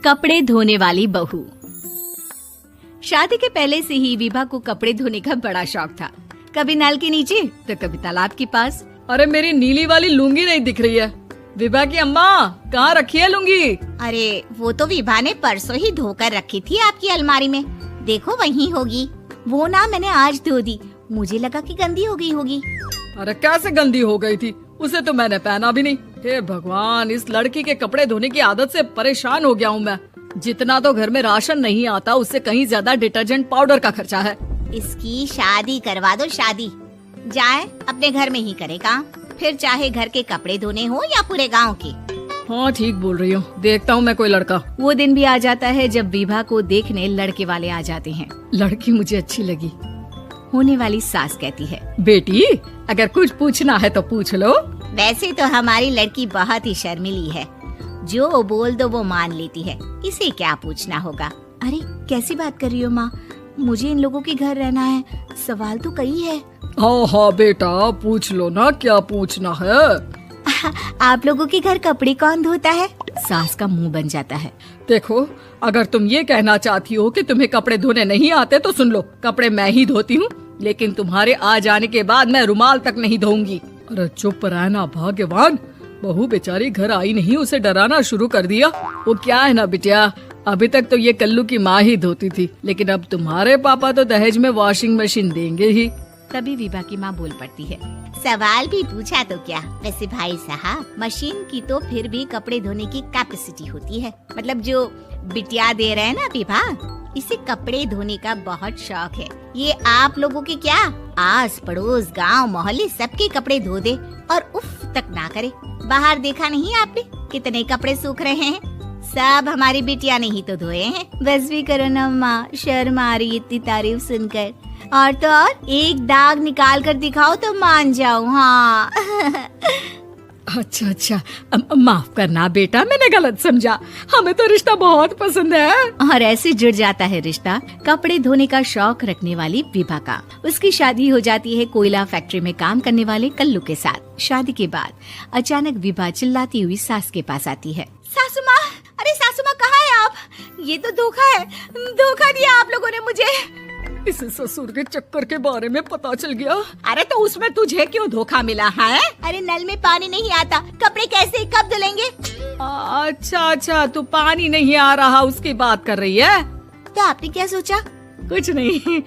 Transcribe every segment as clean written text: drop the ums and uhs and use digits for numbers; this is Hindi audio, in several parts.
कपड़े धोने वाली बहू। शादी के पहले से ही विभा को कपड़े धोने का बड़ा शौक था। कभी नल के नीचे तो कभी तालाब के पास। अरे मेरी नीली वाली लुंगी नहीं दिख रही है। विभा की अम्मा, कहाँ रखी है लुंगी? अरे वो तो विभा ने परसों ही धोकर रखी थी आपकी अलमारी में, देखो वहीं होगी। वो ना मैंने आज धो दी, मुझे लगा कि गंदी हो गई होगी। अरे कैसे गंदी हो गई थी, उसे तो मैंने पहना भी नहीं। हे भगवान, इस लड़की के कपड़े धोने की आदत से परेशान हो गया हूँ मैं। जितना तो घर में राशन नहीं आता, उससे कहीं ज्यादा डिटर्जेंट पाउडर का खर्चा है। इसकी शादी करवा दो, शादी जाए अपने घर में ही करे काम, फिर चाहे घर के कपड़े धोने हो या पूरे गांव के। हाँ ठीक बोल रही हूँ, देखता हूँ मैं कोई लड़का। वो दिन भी आ जाता है जब विभा को देखने लड़के वाले आ जाते हैं। लड़की मुझे अच्छी लगी। होने वाली सास कहती है, बेटी अगर कुछ पूछना है तो पूछ लो। वैसे तो हमारी लड़की बहुत ही शर्मीली है, जो बोल दो वो मान लेती है, इसे क्या पूछना होगा। अरे कैसी बात कर रही हो माँ, मुझे इन लोगों के घर रहना है, सवाल तो कई है। हाँ हाँ बेटा, पूछ लो ना, क्या पूछना है। आप लोगों के घर कपड़े कौन धोता है? सास का मुंह बन जाता है। देखो, अगर तुम ये कहना चाहती हो कि तुम्हें कपड़े धोने नहीं आते तो सुन लो, कपड़े मैं ही धोती हूँ, लेकिन तुम्हारे आ जाने के बाद मैं रुमाल तक नहीं धोऊंगी। अरे चुप रहना भाग्यवान, बहू बेचारी घर आई नहीं, उसे डराना शुरू कर दिया। वो क्या है ना बिटिया, अभी तक तो ये कल्लू की माँ ही धोती थी, लेकिन अब तुम्हारे पापा तो दहेज में वॉशिंग मशीन देंगे ही। तभी विभा की माँ बोल पड़ती है, सवाल भी पूछा तो क्या। वैसे भाई साहब, मशीन की तो फिर भी कपड़े धोने की कैपेसिटी होती है। मतलब जो बिटिया दे रहे हैं ना विभा, इसे कपड़े धोने का बहुत शौक है। ये आप लोगों के क्या, आस पड़ोस गांव मोहल्ले सबके कपड़े धो दे और उफ तक ना करे। बाहर देखा नहीं आपने कितने कपड़े सूख रहे हैं, सब हमारी बिटिया ने ही तो धोए हैं। बस भी करो ना माँ, शर्म आ रही इतनी तारीफ सुनकर। और तो और एक दाग निकाल कर दिखाओ तो मान जाऊँ। हाँ अच्छा, माफ करना बेटा, मैंने गलत समझा। हमें तो रिश्ता बहुत पसंद है। और ऐसे जुड़ जाता है रिश्ता कपड़े धोने का शौक रखने वाली विभा का। उसकी शादी हो जाती है कोयला फैक्ट्री में काम करने वाले कल्लू के साथ। शादी के बाद अचानक विभा चिल्लाती हुई सास के पास आती है। सासू माँ, अरे सासू माँ कहाँ है आप? ये तो धोखा है, धोखा दिया आप लोगों ने मुझे। इसे ससुर के चक्कर के बारे में पता चल गया। अरे तो उसमें तुझे क्यों धोखा मिला है? अरे नल में पानी नहीं आता, कपड़े कैसे कब धुलेंगे? अच्छा, तू पानी नहीं आ रहा उसकी बात कर रही है। तो आपने क्या सोचा? कुछ नहीं।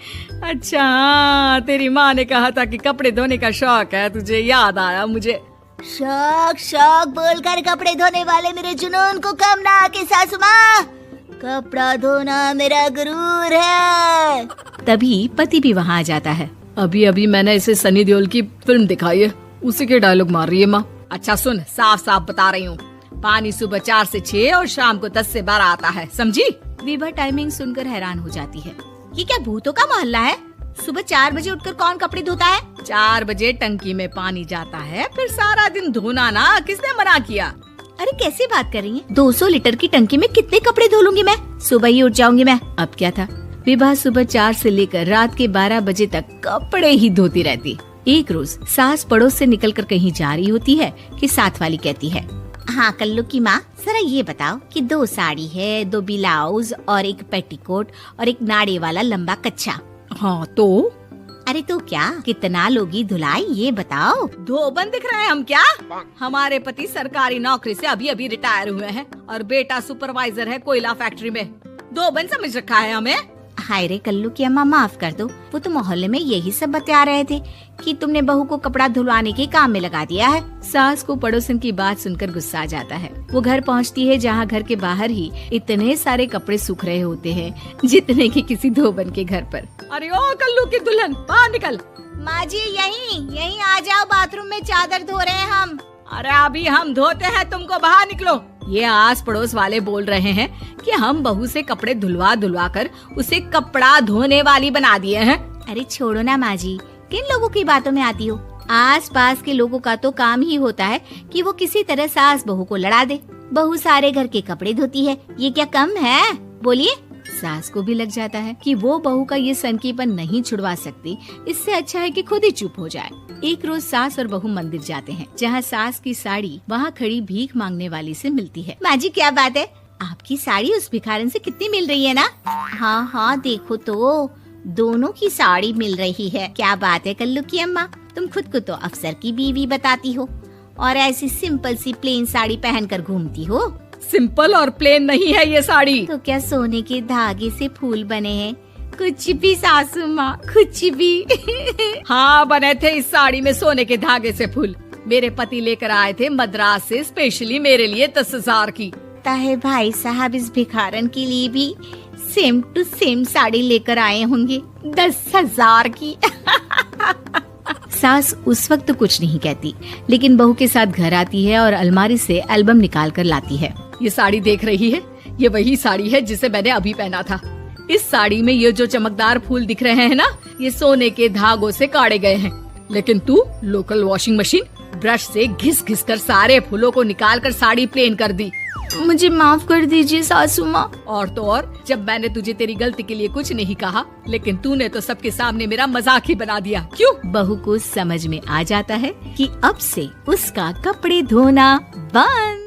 अच्छा, तेरी माँ ने कहा था कि कपड़े धोने का शौक है तुझे, याद आया मुझे। शौक बोलकर कपड़े धोने वाले मेरे जुनून को कम ना आके सासू माँ, कपड़ा धोना मेरा गुरूर है। तभी पति भी वहाँ आ जाता है। अभी मैंने इसे सनी देओल की फिल्म दिखाई है, उसी के डायलॉग मार रही है माँ। अच्छा सुन, साफ साफ बता रही हूँ, पानी सुबह 4 से 6 और शाम को 10 से 12 आता है, समझी? विभा टाइमिंग सुनकर हैरान हो जाती है। ये क्या भूतों का मोहल्ला है? सुबह 4 बजे उठकर कौन कपड़े धोता है? 4 बजे टंकी में पानी जाता है, फिर सारा दिन धोना ना, किसने मना किया? अरे कैसी बात कर रही हैं? 200 लीटर की टंकी में कितने कपड़े धो लूंगी मैं, सुबह ही उठ जाऊंगी मैं। अब क्या था, विभा सुबह 4 से लेकर रात के 12 बजे तक कपड़े ही धोती रहती। एक रोज सास पड़ोस से निकलकर कहीं जा रही होती है कि साथ वाली कहती है, हाँ कल्लू की माँ, जरा ये बताओ कि 2 साड़ी है, 2 ब्लाउज और एक पेटीकोट और एक नाड़े वाला लंबा कच्छा। हाँ तो? अरे तो क्या, कितना लोगी धुलाई ये बताओ। धोबन दिख रहे हैं हम क्या? हमारे पति सरकारी नौकरी से अभी रिटायर हुए हैं और बेटा सुपरवाइजर है कोयला फैक्ट्री में। धोबन समझ रखा है हमें? हाय रे कल्लू की अम्मा, माफ कर दो, वो तो मोहल्ले में यही सब बता रहे थे कि तुमने बहू को कपड़ा धुलवाने के काम में लगा दिया है। सास को पड़ोसन की बात सुनकर गुस्सा आ जाता है। वो घर पहुंचती है जहां घर के बाहर ही इतने सारे कपड़े सूख रहे होते हैं जितने कि किसी धोबन के घर पर। अरे ओ कल्लू की दुल्हन, बाहर निकल। माँ जी यहीं आ जाओ, बाथरूम में चादर धो रहे हैं हम। अरे अभी हम धोते हैं, तुमको बाहर निकलो। ये आस पड़ोस वाले बोल रहे हैं कि हम बहू से कपड़े धुलवा कर उसे कपड़ा धोने वाली बना दिए हैं। अरे छोड़ो ना माँ जी, किन लोगों की बातों में आती हो? आस पास के लोगों का तो काम ही होता है कि वो किसी तरह सास बहू को लड़ा दे। बहू सारे घर के कपड़े धोती है, ये क्या कम है? बोलिए। सास को भी लग जाता है कि वो बहू का ये सनकीपन नहीं छुड़वा सकती, इससे अच्छा है कि खुद ही चुप हो जाए। एक रोज सास और बहू मंदिर जाते हैं, जहाँ सास की साड़ी वहाँ खड़ी भीख मांगने वाली से मिलती है। माँ जी क्या बात है, आपकी साड़ी उस भिखारन से कितनी मिल रही है ना? हाँ हाँ देखो तो, दोनों की साड़ी मिल रही है। क्या बात है कल्लू की अम्मा, तुम खुद को तो अफसर की बीवी बताती हो और ऐसी सिंपल सी प्लेन साड़ी पहनकर घूमती हो। सिंपल और प्लेन नहीं है ये साड़ी। तो क्या सोने के धागे से फूल बने हैं? कुछ भी सासू माँ, कुछ भी। हाँ बने थे इस साड़ी में सोने के धागे से फूल। मेरे पति लेकर आए थे मद्रास से स्पेशली मेरे लिए 10,000 की। ताहे भाई साहब इस भिखारन के लिए भी सेम टू सेम साड़ी लेकर आए होंगे 10,000 की। सास उस वक्त तो कुछ नहीं कहती, लेकिन बहू के साथ घर आती है और अलमारी से एल्बम निकाल कर लाती है। ये साड़ी देख रही है, ये वही साड़ी है जिसे मैंने अभी पहना था। इस साड़ी में ये जो चमकदार फूल दिख रहे हैं ना, ये सोने के धागों से काटे गए हैं। लेकिन तू लोकल वॉशिंग मशीन ब्रश से घिस घिस कर सारे फूलों को निकाल कर साड़ी प्लेन कर दी। मुझे माफ कर दीजिए सासू माँ। और तो और, जब मैंने तुझे तेरी गलती के लिए कुछ नहीं कहा, लेकिन तूने तो सबके सामने मेरा मजाक ही बना दिया। क्यों? बहू को समझ में आ जाता है कि अब से उसका कपड़े धोना बंद।